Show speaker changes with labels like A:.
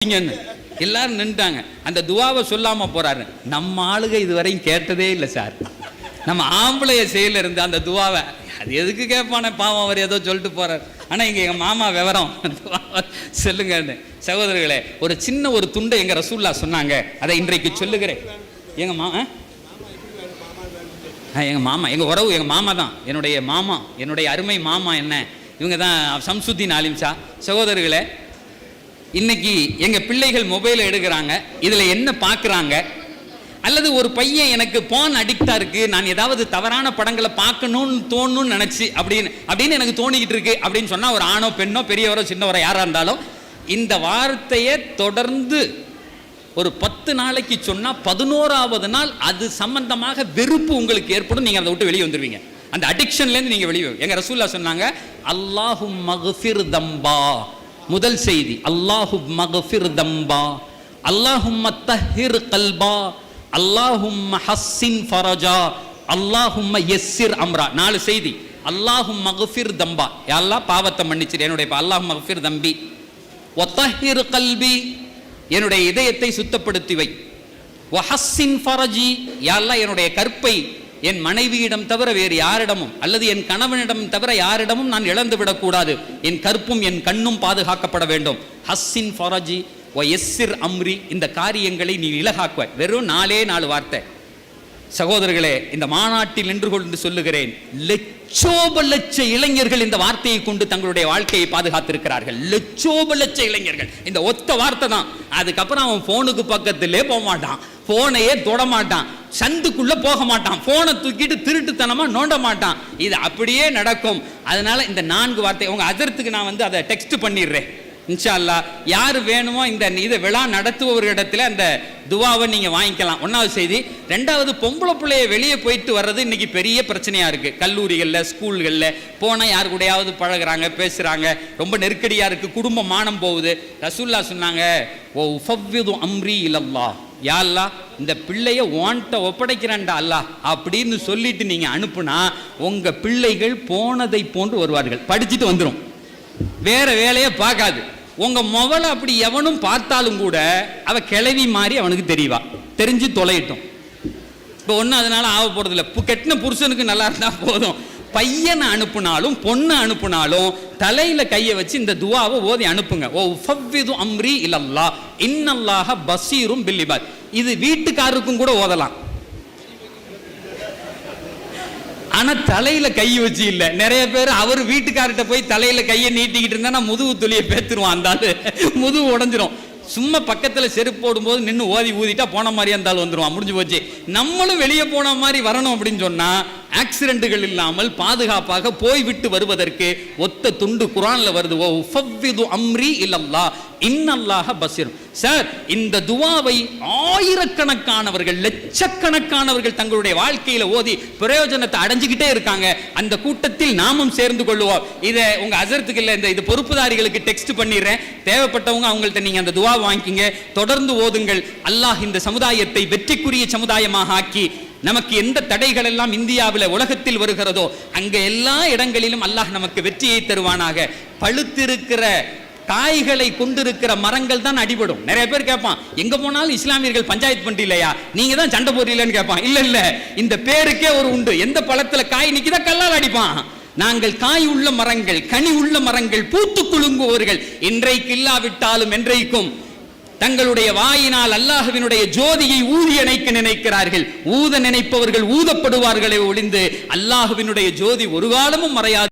A: எல்லாரும் நின்றாங்க. அந்த துவாவை சொல்லாம போறாரு. நம்ம ஆளுக இதுவரையும் கேட்டதே இல்லை சார். நம்ம ஆம்பளைய செயல இருந்து அந்த துவாவை அது எதுக்கு கேட்பானே, பாவம் அவர் ஏதோ சொல்லிட்டு போறாரு. ஆனா இங்க எங்க மாமா விவரம் சொல்லுங்க சகோதரர்களே. ஒரு சின்ன ஒரு துண்டை எங்க ரசூல்லா சொன்னாங்க, அதை இன்றைக்கு சொல்லுகிறேன். எங்க மாமா எங்க உறவு, எங்க மாமா தான் என்னுடைய மாமா, என்னுடைய அருமை மாமா. என்ன இவங்க தான் சம்சுத்தீன் ஆலிம் ஷா. சகோதரர்களே, இன்னைக்கு எங்க பிள்ளைகள் மொபைலை எடுக்கிறாங்க, இதுல என்ன பார்க்குறாங்க, அல்லது ஒரு பையன் எனக்கு போன் அடிக்டா இருக்கு, நான் ஏதாவது தவறான படங்களை பார்க்கணும்னு தோணுன்னு நினைச்சு அப்படின்னு எனக்கு தோணிக்கிட்டு இருக்கு அப்படின்னு சொன்னா, ஒரு ஆணோ பெண்ணோ பெரியவரோ சின்னவரோ யாரா இருந்தாலும் இந்த வார்த்தையை தொடர்ந்து ஒரு 10 நாளைக்கு சொன்னா 11வது நாள் அது சம்பந்தமாக வெறுப்பு உங்களுக்கு ஏற்படும். நீங்க அதை விட்டு வெளியே வந்துருவீங்க. அந்த அடிக்ஷன்ல இருந்து நீங்க வெளியே. எங்க ரசூல்லா சொன்னாங்க, அல்லாஹும் மக்ஃபிர் தம்பா. முதல் செய்தி, அல்லாஹும் மக்ஃபிர் தம்பா, அல்லாஹும் தஹிர் கல்பா, அல்லாஹும் ஹஸ்ஸின் ஃபரஜா, அல்லாஹும் யஸ்ஸிர் அம்ரா. 4 செய்தி. அல்லாஹும் மக்ஃபிர் தம்பா, யா அல்லாஹ் பாவத்தை மன்னிச்சிரு என்னுடைய. அல்லாஹும் மக்ஃபிர் தம்பி வ தஹிர் கல்பி, என்னுடைய இதயத்தை சுத்தப்படுத்தி வை. வ ஹஸ்ஸின் ஃபரஜி, யா அல்லாஹ் என்னுடைய கற்பை என் மனைவியிடம் தவிர வேறு யாரிடமும் அல்லது என் கணவனிடம் தவிர யாரிடமும் நான் இழந்து விடக்கூடாது. என் கற்பும் என் கண்ணும் பாதுகாக்கப்பட வேண்டும். ஹஸ்ஸின் ஃபரஜி வ யஸ்ஸிர் அம்ரி, இந்த காரியங்களை நீ இலகாக்குவ. வெறும் 4 வார்த்தை. சகோதரர்களே, இந்த மாநாட்டில் நின்று கொண்டு சொல்லுகிறேன், லட்சோப லட்ச இளைஞர்கள் இந்த வார்த்தையை கொண்டு தங்களுடைய வாழ்க்கையை பாதுகாத்திருக்கிறார்கள். லட்சோப லட்ச இளைஞர்கள். இந்த ஒத்த வார்த்தை தான். அதுக்கப்புறம் அவன் போனுக்கு பக்கத்திலே போக மாட்டான், போனையே தொட மாட்டான், சந்துக்குள்ள போக மாட்டான், போனை தூக்கிட்டு திருட்டுத்தனமா நோண்ட மாட்டான். இது அப்படியே நடக்கும். அதனால இந்த 4 வார்த்தை உங்க அதர்த்துக்கு நான் அதை டெக்ஸ்ட் பண்ணிடுறேன். இன்ஷா அல்லாஹ் யார் வேணுமோ இந்த விழா நடத்துபவர்களிடத்துல அந்த துவாவை நீங்க வாங்கிக்கலாம். 1வது செய்தி. 2வது, பொம்பளை பிள்ளைய வெளியே போயிட்டு வர்றது இன்னைக்கு பெரிய பிரச்சனையா இருக்கு. கல்லூரிகள்ல ஸ்கூல்கள்ல போனா யாரு கூடயாவது பழகுறாங்க, பேசுறாங்க, ரொம்ப நெருக்கடியா இருக்கு, குடும்ப மானம் போகுது. ரசூல்லா சொன்னாங்க, ஓ உஃபவ்விது அம்ரி இலல்லாஹ், யா அல்லாஹ் இந்த பிள்ளைய ஓன்ட்ட ஒப்படைக்கிறேன்டா அல்லாஹ் அப்படின்னு சொல்லிட்டு நீங்க அனுப்புனா உங்க பிள்ளைகள் போனதை போன்று வருவார்கள். படிச்சுட்டு வந்துடும், வேற வேலையை பார்க்காது. உங்க மொபைல் அப்படி எவனும் பார்த்தாலும் கூட அவ கிளவி மாதிரி அவனுக்கு தெரியவா, தெரிஞ்சு தொலையிட்டும். இப்போ ஒன்றும் அதனால ஆக போறது இல்லை. கெட்டின புருஷனுக்கு நல்லா இருந்தா போதும். பையனை அனுப்புனாலும் பொண்ணு அனுப்புனாலும் தலையில கையை வச்சு இந்த துவாவை ஓதி அனுப்புங்க. ஓ உஃபவ்விது அம்ரி இலல்லாஹ் இன்னல்லாஹ பஸீரும் பில் இபாத். இது வீட்டுக்காரருக்கும் கூட ஓதலாம். ஆனா தலையில கை வச்சு இல்ல. நிறைய பேர் அவர் வீட்டுக்கார்ட்ட போய் தலையில கையை நீட்டிக்கிட்டு இருந்தா முதுகு துளியை பேத்துருவான், அந்த முதுகு உடஞ்சிரும். சும்மா பக்கத்துல செருப்பு போடும்போது நின்று ஓதி ஊதிட்டா போன மாதிரியா இருந்தாலும் வந்துருவான், முடிஞ்சு போச்சு. நம்மளும் வெளியே போன மாதிரி வரணும் அப்படின்னு சொன்னா ஆக்சிடென்ட்டுகள் இல்லாமல் பாதுகாப்பாக போய்விட்டு வருவதற்கு ஒத்த துண்டு குர்ஆன்ல வருது. ஓ உஃபவ்விது அம்ரி இலல்லாஹ் இன்னல்லாஹ பஸீர். சார், இந்த துவாவை ஆயிரக்கணக்கானவர்கள், லட்சக்கணக்கானவர்கள் தங்களுடைய வாழ்க்கையில ஓதி பிரயோஜனத்தை அடைஞ்சுக்கிட்டே இருக்காங்க. அந்த கூட்டத்தில் நாமும் சேர்ந்து கொள்வோம். இதை உங்க அசரத்துக்கு இல்ல, இது பொறுப்புதாரிகளுக்கு டெக்ஸ்ட் பண்ணிடுறேன். தேவைப்பட்டவங்க அவங்கள்ட்ட நீங்க அந்த துவா வாங்கிக்கிங்க, தொடர்ந்து ஓதுங்கள். அல்லாஹ் இந்த சமுதாயத்தை வெற்றிக்குரிய சமுதாயமாக ஆக்கி நமக்கு எந்த தடைகள் எல்லாம் இந்தியாவில் உலகத்தில் வருகிறதோ அங்க எல்லா இடங்களிலும் அல்லாஹ் நமக்கு வெற்றியை தருவானாக. பழுத்திருக்கிற காய்களை கொண்டிருக்கிற மரங்கள் தான் அடிபடும். நிறைய பேர் கேட்பான், எங்க போனாலும் இஸ்லாமியர்கள் பஞ்சாயத்து பண்ணி இல்லையா, நீங்க தான் சண்டை போடுறீங்கன்னு கேட்பான். இல்ல, இந்த பேருக்கே ஒரு உண்டு. எந்த பழத்துல காய் நிக்குதா கல்லால் அடிப்பான். நாங்கள் காய் உள்ள மரங்கள், கனி உள்ள மரங்கள், பூத்து குலுங்குவவர்கள். இன்றைக்கு இல்லாவிட்டாலும் என்றைக்கும் தங்களுடைய வாயினால் அல்லாஹ்வினுடைய ஜோதியை ஊதி அணைக்க நினைக்கிறார்கள். ஊத நினைப்பவர்கள் ஊதப்படுவார்களே ஒழிந்து அல்லாஹ்வினுடைய ஜோதி ஒரு காலமும் மறையாது.